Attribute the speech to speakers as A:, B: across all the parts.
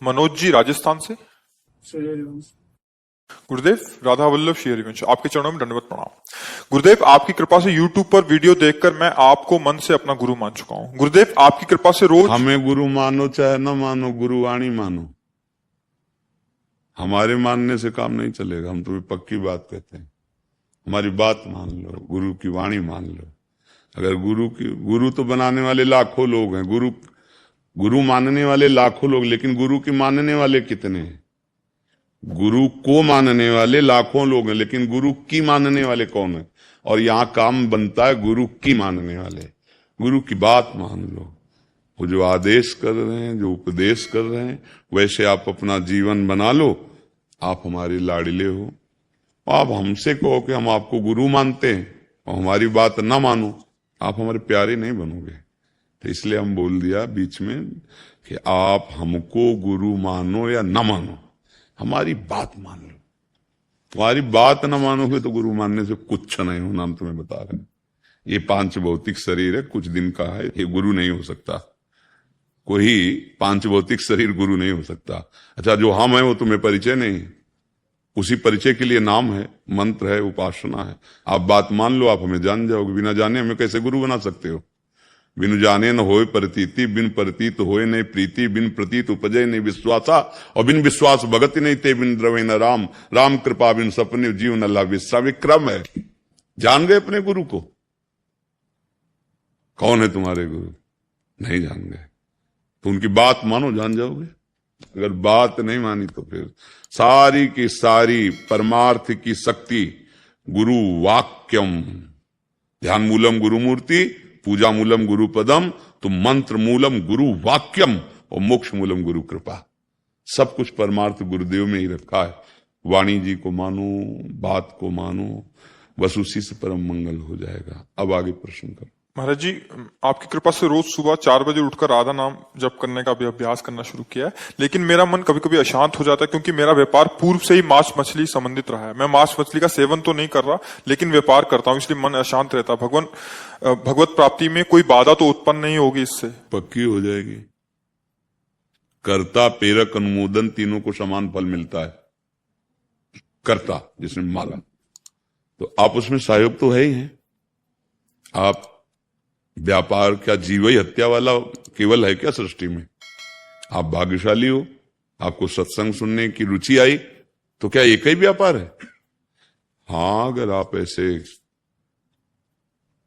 A: मनोज जी राजस्थान से। गुरुदेव, राधा वल्लभ श्री हरिवंश, आपके चरणों में दंडवत प्रणाम। गुरुदेव, आपकी कृपा से YouTube पर वीडियो देखकर मैं आपको मन से अपना गुरु मान चुका हूँ। गुरुदेव, आपकी कृपा से रोज
B: हमें गुरु मानो चाहे न मानो, गुरुवाणी मानो। हमारे मानने से काम नहीं चलेगा, हम तुम्हें पक्की बात कहते हैं। हमारी बात मान लो, गुरु की वाणी मान लो। अगर गुरु तो बनाने वाले लाखों लोग हैं, गुरु मानने वाले लाखों लोग, लेकिन गुरु की मानने वाले कितने हैं? गुरु को मानने वाले लाखों लोग हैं, लेकिन गुरु की मानने वाले कौन है? और यहाँ काम बनता है गुरु की मानने वाले। गुरु की बात मान लो, वो जो आदेश कर रहे हैं, जो उपदेश कर रहे हैं, वैसे आप अपना जीवन बना लो। आप हमारे लाडले हो। आप हमसे कहो कि हम आपको गुरु मानते हैं और हमारी बात ना मानो, आप हमारे प्यारे नहीं बनोगे। तो इसलिए हम बोल दिया बीच में कि आप हमको गुरु मानो या ना मानो, हमारी बात मान लो। तुम्हारी बात ना मानोगे तो गुरु मानने से कुछ नहीं होना, हम तुम्हें बता रहे हैं। ये 5 भौतिक शरीर है, कुछ दिन का है, ये गुरु नहीं हो सकता। कोई 5 भौतिक शरीर गुरु नहीं हो सकता। अच्छा, जो हम है वो तुम्हें परिचय नहीं है, उसी परिचय के लिए नाम है, मंत्र है, उपासना है। आप बात मान लो, आप हमें जान जाओगे। बिना जाने हमें कैसे गुरु बना सकते हो? बिनु जाने न होए प्रतीति, बिन प्रतीत होए नहीं प्रीति, बिन प्रतीत उपजय नहीं विश्वासा, और बिन विश्वास भगति नहीं ते, बिन द्रवे न राम, राम कृपा बिन सपने जीव न लाभ। विक्रम है। जान गए अपने गुरु को? कौन है तुम्हारे गुरु? नहीं जान गए तो उनकी बात मानो, जान जाओगे। अगर बात नहीं मानी तो फिर सारी की सारी परमार्थ की शक्ति गुरु वाक्यम, ध्यान मूलम गुरु मूर्ति, पूजा मूलम गुरु पदम, तो मंत्र मूलम गुरु वाक्यम और मोक्ष मूलम गुरु कृपा। सब कुछ परमार्थ गुरुदेव में ही रखा है। वाणी जी को मानो, बात को मानो, बस उसी से परम मंगल हो जाएगा। अब आगे प्रश्न करो।
A: महाराज जी, आपकी कृपा से रोज सुबह 4 बजे उठकर राधा नाम जप करने का भी अभ्यास करना शुरू किया है, लेकिन मेरा मन कभी कभी अशांत हो जाता है, क्योंकि मेरा व्यापार पूर्व से ही मांस मछली संबंधित रहा है। मैं मांस मछली का सेवन तो नहीं कर रहा, लेकिन व्यापार करता हूँ, इसलिए मन अशांत रहता है। भगवत प्राप्ति में कोई बाधा तो उत्पन्न नहीं होगी इससे?
B: पक्की हो जाएगी। कर्ता, प्रेरक, अनुमोदन तीनों को समान फल मिलता है। कर्ता जिसने मारा, तो आप उसमें सहयोग तो है ही है। आप व्यापार क्या जीव ही हत्या वाला केवल है क्या सृष्टि में? आप भाग्यशाली हो, आपको सत्संग सुनने की रुचि आई, तो क्या एक ही व्यापार है? हाँ, अगर आप ऐसे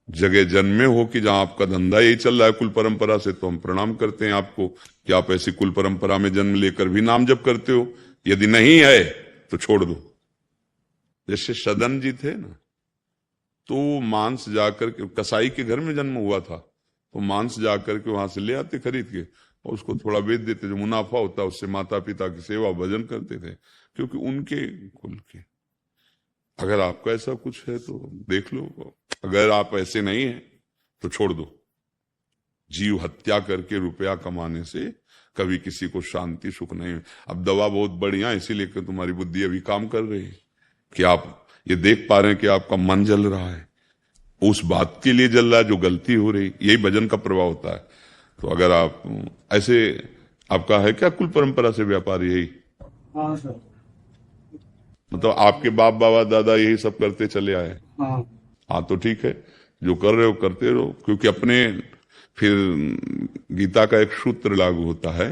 B: जगह जन्मे हो कि जहां आपका धंधा यही चल रहा है कुल परंपरा से, तो हम प्रणाम करते हैं आपको कि आप ऐसी कुल परंपरा में जन्म लेकर भी नाम जप करते हो। यदि नहीं है तो छोड़ दो। जैसे सदन जी थे ना, तो मांस जाकर के, कसाई के घर में जन्म हुआ था, तो मांस जाकर के वहां से ले आते खरीद के और उसको थोड़ा बेच देते, जो मुनाफा होता है उससे माता पिता की सेवा भजन करते थे, क्योंकि उनके कुल के। अगर आपका ऐसा कुछ है तो देख लो, अगर आप ऐसे नहीं है तो छोड़ दो। जीव हत्या करके रुपया कमाने से कभी किसी को शांति सुख नहीं है। अब दवा बहुत बढ़िया है, इसीलिए कि तुम्हारी बुद्धि अभी काम कर रही है कि आप ये देख पा रहे हैं कि आपका मन जल रहा है, उस बात के लिए जल रहा है जो गलती हो रही। यही भजन का प्रभाव होता है। तो अगर आप ऐसे, आपका है क्या कुल परंपरा से व्यापार यही?
C: हाँ सर।
B: मतलब आपके बाप बाबा दादा यही सब करते चले आए? हाँ, तो ठीक है, जो कर रहे हो करते रहो, क्योंकि अपने फिर गीता का एक सूत्र लागू होता है,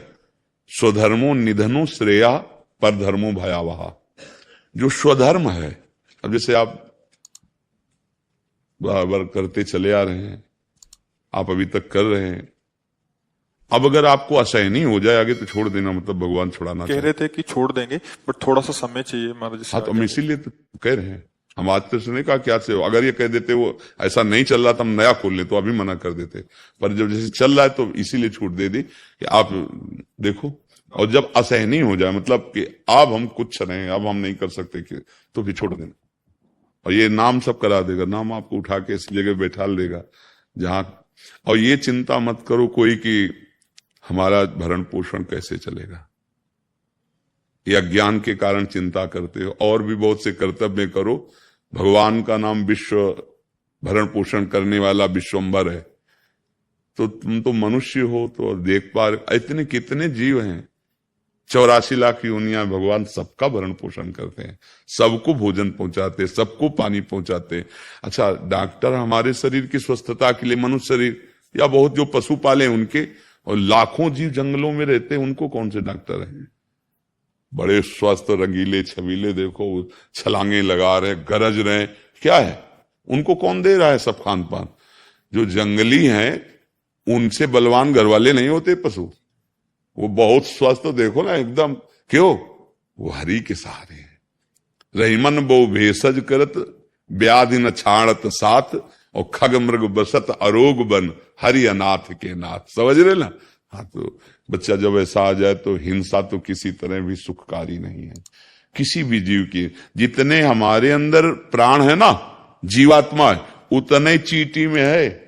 B: स्वधर्मो निधनो श्रेया पर धर्मो भयावहा। जो स्वधर्म है, अब जैसे आप बराबर करते चले आ रहे हैं, आप अभी तक कर रहे हैं, अब अगर आपको असहनीय हो जाए आगे तो छोड़ देना, मतलब भगवान छुड़ाना
A: कह रहे थे कि छोड़ देंगे, बट थोड़ा सा समय चाहिए महाराज जी।
B: हाँ, तो हम इसीलिए तो कह रहे हैं। हम आज तो नहीं कहा क्या से, अगर ये कह देते वो ऐसा नहीं चल रहा तो हम नया खोल ले, तो अभी मना कर देते, पर जब जैसे चल रहा है तो इसीलिए छूट दे दी कि आप देखो। और जब असहनीय हो जाए, मतलब कि अब हम कुछ नहीं, अब हम नहीं कर सकते, तो फिर छोड़ देना। और ये नाम सब करा देगा, नाम आपको उठा के इस जगह बैठा देगा जहां, और ये चिंता मत करो कोई कि हमारा भरण पोषण कैसे चलेगा। ये अज्ञान के कारण चिंता करते हो। और भी बहुत से कर्तव्य करो। भगवान का नाम विश्व भरण पोषण करने वाला विश्वम्भर है, तो तुम तो मनुष्य हो, तो देख पा रहे इतने कितने जीव हैं 84 लाख योनियां भगवान सबका भरण पोषण करते हैं, सबको भोजन पहुंचाते, सबको पानी पहुंचाते। अच्छा, डॉक्टर हमारे शरीर की स्वस्थता के लिए, मनुष्य शरीर या बहुत जो पशु पाले उनके, और लाखों जीव जंगलों में रहते हैं, उनको कौन से डॉक्टर हैं? बड़े स्वस्थ रंगीले छबीले, देखो छलांगे लगा रहे, गरज रहे, क्या है? उनको कौन दे रहा है सब खान पान? जो जंगली हैं उनसे बलवान घर वाले नहीं होते पशु, वो बहुत स्वस्थ, देखो ना एकदम, क्यों? वो हरि के सहारे है। रहीमन बो भेषज करत, व्याधि न छाणत साथ, और खग मृग बसत अरोग बन, हरि अनाथ के नाथ। समझ रहे ना? हाँ, तो बच्चा जब ऐसा आ जाए तो हिंसा तो किसी तरह भी सुखकारी नहीं है किसी भी जीव की। जितने हमारे अंदर प्राण है ना, जीवात्मा है, उतने चींटी में है।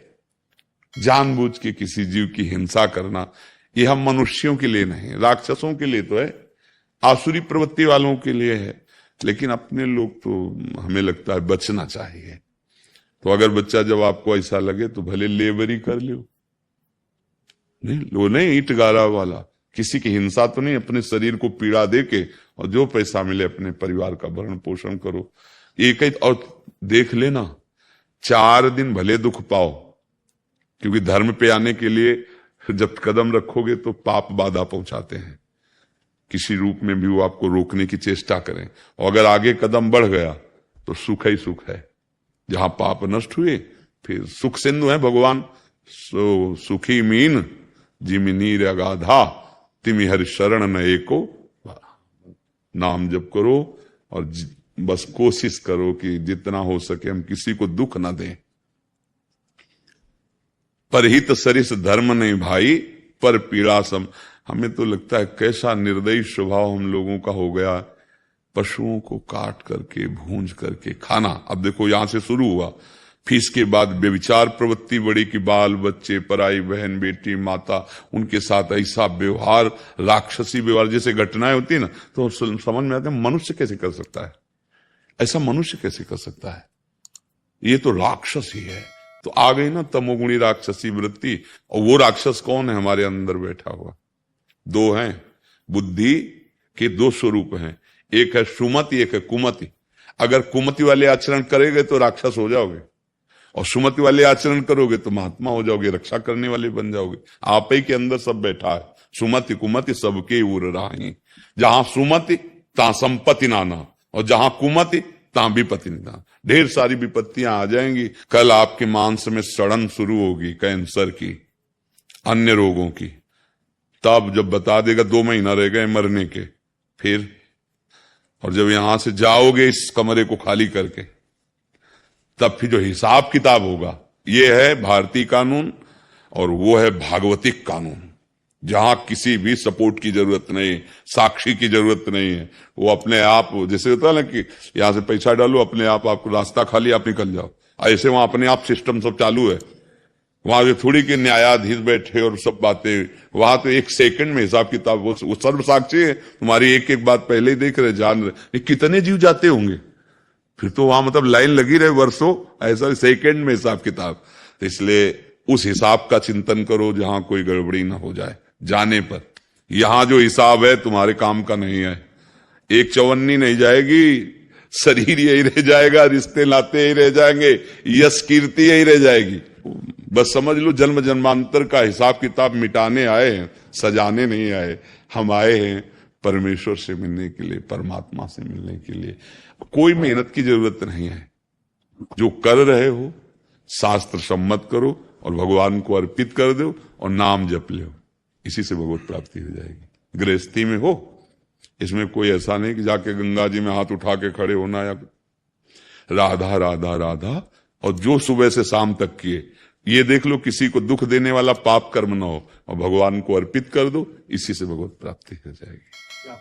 B: जानबूझ के किसी जीव की हिंसा करना, ये हम मनुष्यों के लिए नहीं, राक्षसों के लिए तो है, आसुरी प्रवृत्ति वालों के लिए है, लेकिन अपने लोग तो हमें लगता है बचना चाहिए। तो अगर बच्चा जब आपको ऐसा लगे तो भले लेबरी कर लो, नहीं वो नहीं ईंट गारा वाला, किसी की हिंसा तो नहीं, अपने शरीर को पीड़ा दे के और जो पैसा मिले अपने परिवार का भरण पोषण करो। एक ही, और देख लेना 4 दिन भले दुख पाओ, क्योंकि धर्म पे आने के लिए जब कदम रखोगे तो पाप बाधा पहुंचाते हैं, किसी रूप में भी वो आपको रोकने की चेष्टा करें, और अगर आगे कदम बढ़ गया तो सुख ही सुख है। जहां पाप नष्ट हुए फिर सुख सिंधु है भगवान। सो सुखी मीन जिमि नीर अगाधा, तिमि हरि शरण न एको। नाम जप करो और बस कोशिश करो कि जितना हो सके हम किसी को दुख ना दें। परहित सरिस धर्म नहीं भाई, पर पीड़ा सम। हमें तो लगता है कैसा निर्दयी स्वभाव हम लोगों का हो गया, पशुओं को काट करके भूंज करके खाना। अब देखो यहां से शुरू हुआ, फिर इसके बाद व्यभिचार प्रवृत्ति बड़ी कि बाल बच्चे, पराई बहन, बेटी, माता, उनके साथ ऐसा व्यवहार, राक्षसी व्यवहार, जैसे घटनाएं होती है ना, तो समझ में आता है मनुष्य कैसे कर सकता है ऐसा? मनुष्य कैसे कर सकता है? ये तो राक्षस ही है। तो आ गई ना तमोगुणी राक्षसी वृत्ति। और वो राक्षस कौन है? हमारे अंदर बैठा हुआ। 2 हैं, बुद्धि के 2 स्वरूप हैं, एक है सुमति, एक है कुमति। अगर कुमति वाले आचरण करेंगे तो राक्षस हो जाओगे, और सुमति वाले आचरण करोगे तो महात्मा हो जाओगे, रक्षा करने वाले बन जाओगे। आप ही के अंदर सब बैठा है, सुमति कुमति सबके उर राही। जहां सुमति तहां संपत्ति नाना, और जहां कुमति तहां विपत्ति निदान। ढेर सारी विपत्तियां आ जाएंगी। कल आपके मांस में सड़न शुरू होगी, कैंसर की, अन्य रोगों की। तब जब बता देगा 2 महीना रह गए मरने के, फिर और जब यहां से जाओगे इस कमरे को खाली करके, तब फिर जो हिसाब किताब होगा, ये है भारतीय कानून और वो है भागवतिक कानून, जहां किसी भी सपोर्ट की जरूरत नहीं, साक्षी की जरूरत नहीं है। वो अपने आप, जैसे होता है ना कि यहां से पैसा डालो, अपने आप आपको रास्ता खाली, आप निकल जाओ, ऐसे वहां अपने आप सिस्टम सब चालू है। वहां जो थोड़ी के न्यायाधीश बैठे और सब बातें, वहां तो 1 सेकंड में हिसाब किताब, वो सर्व साक्षी है, तुम्हारी एक एक बात पहले ही देख रहे, जान रहे। कितने जीव जाते होंगे फिर तो वहां, मतलब लाइन लगी रहे वर्षों, ऐसा सेकंड में हिसाब किताब। तो इसलिए उस हिसाब का चिंतन करो जहां कोई गड़बड़ी ना हो जाए जाने पर। यहां जो हिसाब है तुम्हारे काम का नहीं है। 1 चवन्नी नहीं जाएगी, शरीर यही रह जाएगा, रिश्ते नाते यही रह जाएंगे, यश कीर्ति यही रह जाएगी। बस समझ लो जन्म जन्मांतर का हिसाब किताब मिटाने आए हैं, सजाने नहीं आए। हम आए हैं परमेश्वर से मिलने के लिए, परमात्मा से मिलने के लिए। कोई मेहनत की जरूरत नहीं है, जो कर रहे हो शास्त्र सम्मत करो और भगवान को अर्पित कर दो और नाम जप लो, इसी से भगवत प्राप्ति हो जाएगी। गृहस्थी में हो, इसमें कोई ऐसा नहीं कि जाके गंगा जी में हाथ उठा के खड़े होना, या राधा राधा राधा और जो सुबह से शाम तक किए, ये देख लो किसी को दुख देने वाला पाप कर्म ना हो, और भगवान को अर्पित कर दो, इसी से भगवत प्राप्ति हो जाएगी।